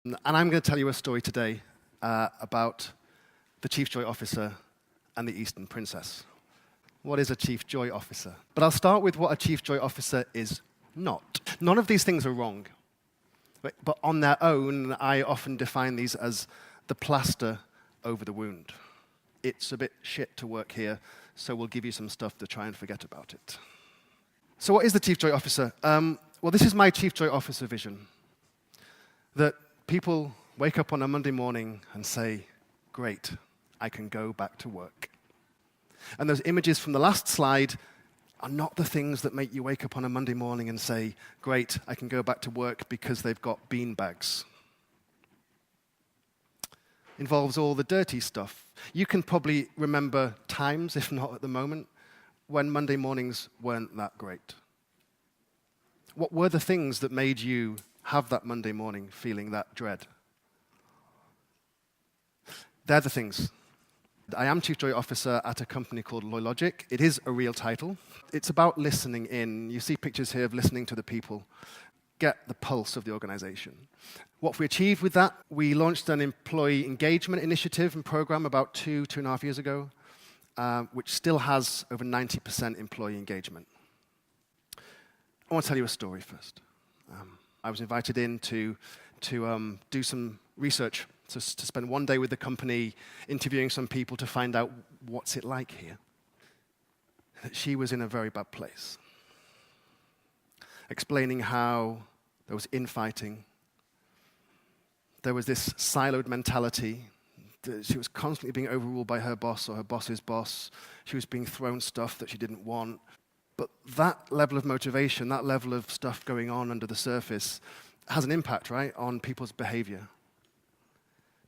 And I'm going to tell you a story today about the Chief Joy Officer and the Eastern Princess. What is a Chief Joy Officer? But I'll start with what a Chief Joy Officer is not. None of these things are wrong. But on their own, I often define these as the plaster over the wound. It's a bit shit to work here, so we'll give you some stuff to try and forget about it. So what is the Chief Joy Officer? Well, this is my Chief Joy Officer vision. That people wake up on a Monday morning and say, great, I can go back to work. And those images from the last slide are not the things that make you wake up on a Monday morning and say, great, I can go back to work because they've got bean bags. Involves all the dirty stuff. You can probably remember times, if not at the moment, when Monday mornings weren't that great. What were the things that made you have that Monday morning feeling that dread? They're the things. I am Chief Joy Officer at a company called LoyLogic. It is a real title. It's about listening in. You see pictures here of listening to the people. Get the pulse of the organization. What we achieved with that, we launched an employee engagement initiative and program about 2.5 years ago, which still has over 90% employee engagement. I want to tell you a story first. I was invited in to do some research, to spend one day with the company interviewing some people to find out what's it like here. She was in a very bad place. Explaining how there was infighting, there was this siloed mentality, she was constantly being overruled by her boss or her boss's boss, she was being thrown stuff that she didn't want. But that level of motivation, that level of stuff going on under the surface has an impact, right, on people's behavior.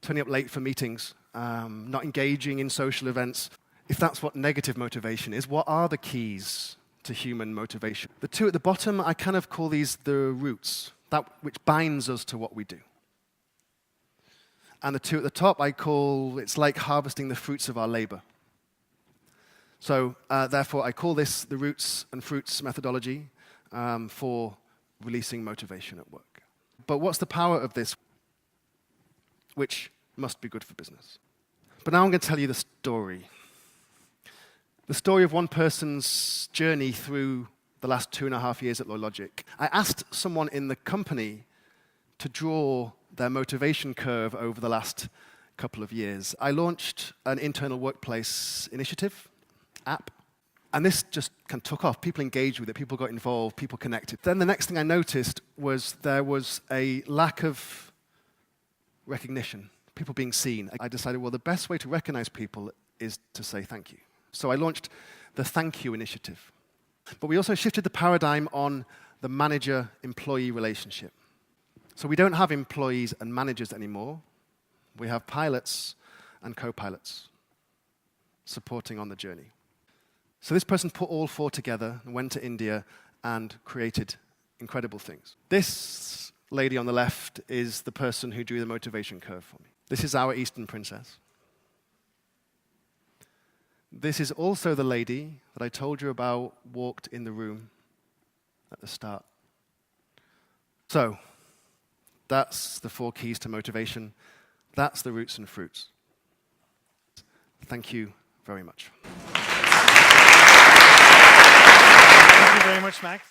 Turning up late for meetings, not engaging in social events. If that's what negative motivation is, what are the keys to human motivation? The two at the bottom, I kind of call these the roots, that which binds us to what we do. And the two at the top, I call, it's like harvesting the fruits of our labor. So therefore, I call this the roots and fruits methodology for releasing motivation at work. But what's the power of this, which must be good for business? But now I'm going to tell you the story. The story of one person's journey through the last 2.5 years at LoyLogic. I asked someone in the company to draw their motivation curve over the last couple of years. I launched an internal workplace initiative app, and this just kind of took off. People engaged with it, people got involved, people connected. Then the next thing I noticed was there was a lack of recognition, people being seen. I decided, well, the best way to recognize people is to say thank you. So I launched the Thank You initiative. But we also shifted the paradigm on the manager-employee relationship. So we don't have employees and managers anymore. We have pilots and co-pilots supporting on the journey. So this person put all four together and went to India and created incredible things. This lady on the left is the person who drew the motivation curve for me. This is our Eastern Princess. This is also the lady that I told you about walked in the room at the start. So, that's the 4 keys to motivation. That's the roots and fruits. Thank you very much. Thank you very much, Max.